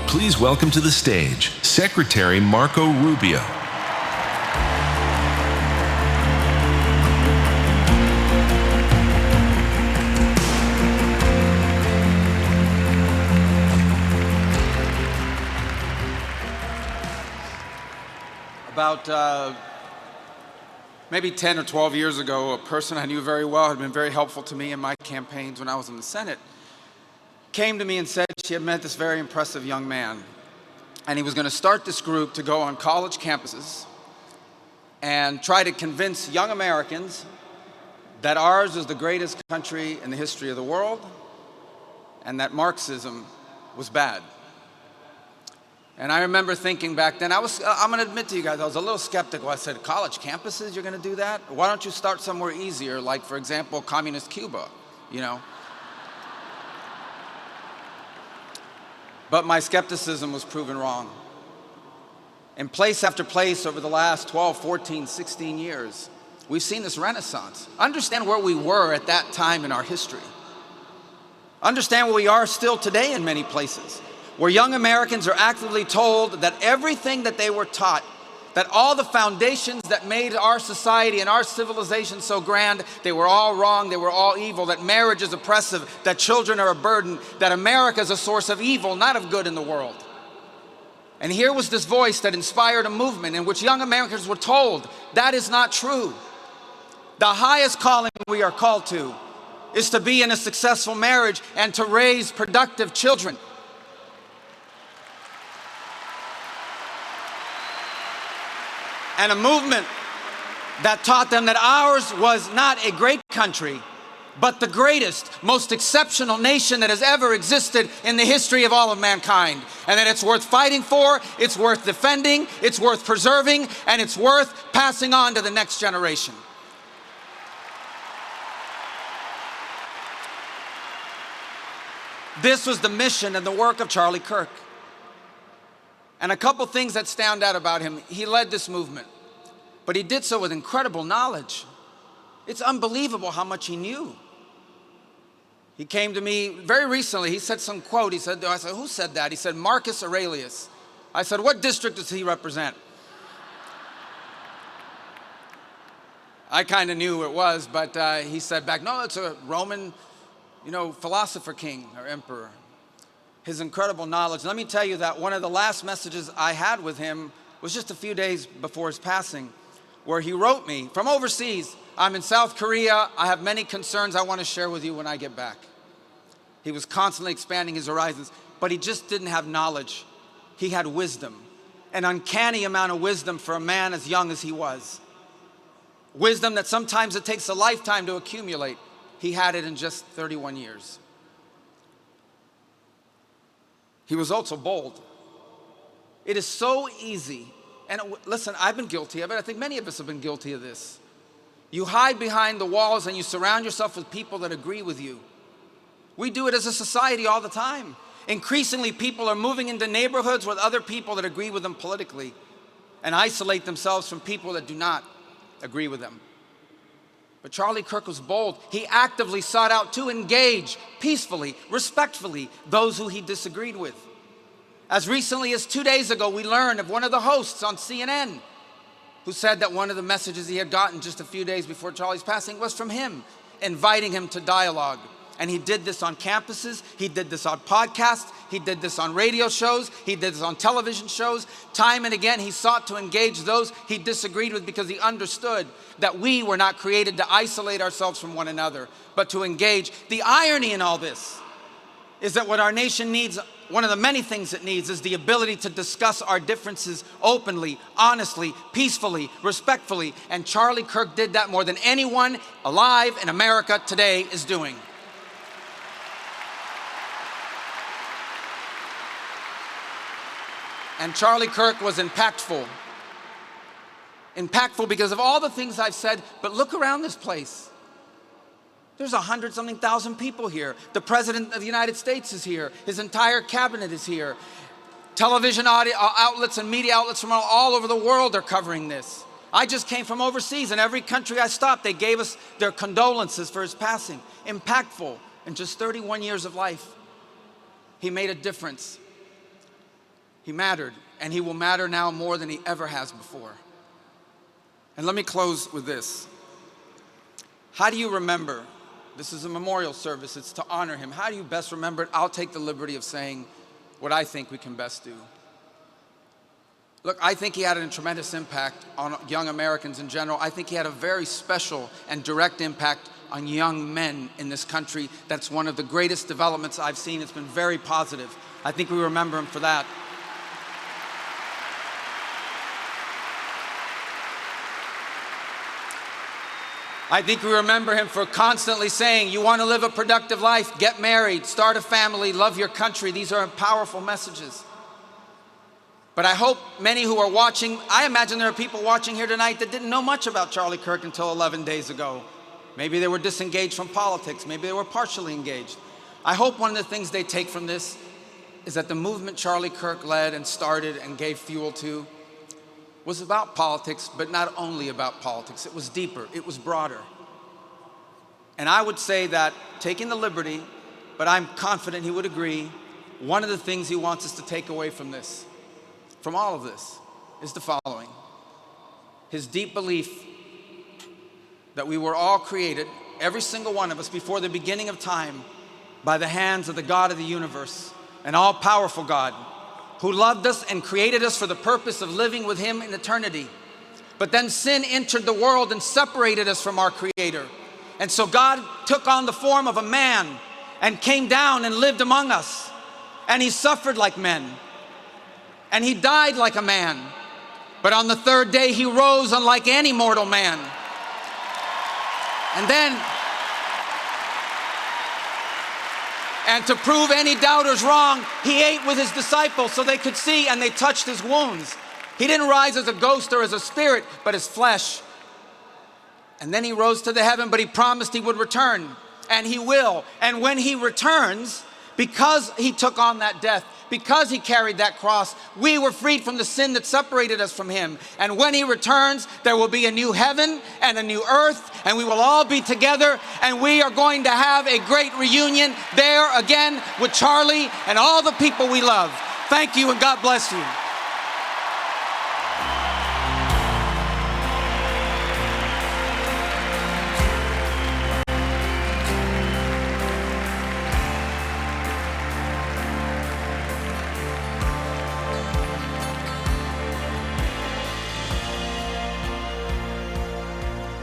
Please welcome to the stage Secretary Marco Rubio. About maybe 10 or 12 years ago, a person I knew very well, had been very helpful to me in my campaigns when I was in the Senate, came to me and said she had met this very impressive young man, and he was going to start this group to go on college campuses and try to convince young Americans that ours is the greatest country in the history of the world and that Marxism was bad. And I remember thinking back then, I'm going to admit to you guys, I was a little skeptical. I said, college campuses, you're going to do that? Why don't you start somewhere easier, like, for example, communist Cuba, you know? But my skepticism was proven wrong. In place after place over the last 12, 14, 16 years, we've seen this renaissance. Understand where we were at that time in our history. Understand where we are still today in many places, where young Americans are actively told that everything that they were taught, that all the foundations that made our society and our civilization so grand, they were all wrong, they were all evil, that marriage is oppressive, that children are a burden, that America is a source of evil, not of good in the world. And here was this voice that inspired a movement in which young Americans were told that is not true. The highest calling we are called to is to be in a successful marriage and to raise productive children. And a movement that taught them that ours was not a great country, but the greatest, most exceptional nation that has ever existed in the history of all of mankind. And that it's worth fighting for, it's worth defending, it's worth preserving, and it's worth passing on to the next generation. This was the mission and the work of Charlie Kirk. And a couple things that stand out about him. He led this movement, but he did so with incredible knowledge. It's unbelievable how much he knew. He came to me very recently. He said some quote. I said, who said that? He said, Marcus Aurelius. I said, what district does he represent? I kind of knew who it was, but he said back, no, it's a Roman, philosopher king or emperor. His incredible knowledge. Let me tell you that one of the last messages I had with him was just a few days before his passing, where he wrote me from overseas, I'm in South Korea, I have many concerns I want to share with you when I get back. He was constantly expanding his horizons, but he just didn't have knowledge. He had wisdom, an uncanny amount of wisdom for a man as young as he was. Wisdom that sometimes it takes a lifetime to accumulate. He had it in just 31 years. He was also bold. It is so easy, and listen, I've been guilty of it. I think many of us have been guilty of this. You hide behind the walls and you surround yourself with people that agree with you. We do it as a society all the time. Increasingly, people are moving into neighborhoods with other people that agree with them politically and isolate themselves from people that do not agree with them. But Charlie Kirk was bold. He actively sought out to engage peacefully, respectfully, those who he disagreed with. As recently as 2 days ago, we learned of one of the hosts on CNN who said that one of the messages he had gotten just a few days before Charlie's passing was from him, inviting him to dialogue. And he did this on campuses, he did this on podcasts, he did this on radio shows, he did this on television shows. Time and again, he sought to engage those he disagreed with because he understood that we were not created to isolate ourselves from one another, but to engage. The irony in all this is that what our nation needs, one of the many things it needs, is the ability to discuss our differences openly, honestly, peacefully, respectfully. And Charlie Kirk did that more than anyone alive in America today is doing. And Charlie Kirk was impactful. Impactful because of all the things I've said, but look around this place. There's 100-something thousand people here. The President of the United States is here. His entire cabinet is here. Television outlets and media outlets from all over the world are covering this. I just came from overseas, and every country I stopped, they gave us their condolences for his passing. Impactful. In just 31 years of life, he made a difference. He mattered, and he will matter now more than he ever has before. And let me close with this. How do you remember? This is a memorial service. It's to honor him. How do you best remember it? I'll take the liberty of saying what I think we can best do. Look, I think he had a tremendous impact on young Americans in general. I think he had a very special and direct impact on young men in this country. That's one of the greatest developments I've seen. It's been very positive. I think we remember him for that. I think we remember him for constantly saying, you want to live a productive life, get married, start a family, love your country. These are powerful messages. But I hope many who are watching, I imagine there are people watching here tonight that didn't know much about Charlie Kirk until 11 days ago. Maybe they were disengaged from politics. Maybe they were partially engaged. I hope one of the things they take from this is that the movement Charlie Kirk led and started and gave fuel to was about politics, but not only about politics. It was deeper, it was broader. And I would say that, taking the liberty, but I'm confident he would agree, one of the things he wants us to take away from this, from all of this, is the following. His deep belief that we were all created, every single one of us, before the beginning of time, by the hands of the God of the universe, an all-powerful God, who loved us and created us for the purpose of living with him in eternity. But then sin entered the world and separated us from our Creator. And so God took on the form of a man and came down and lived among us. And he suffered like men. And he died like a man. But on the third day, he rose unlike any mortal man. And to prove any doubters wrong, he ate with his disciples so they could see, and they touched his wounds. He didn't rise as a ghost or as a spirit, but as flesh. And then he rose to the heaven, but he promised he would return, and he will. And when he returns, because he took on that death, because he carried that cross, we were freed from the sin that separated us from him. And when he returns, there will be a new heaven and a new earth, and we will all be together, and we are going to have a great reunion there again with Charlie and all the people we love. Thank you, and God bless you.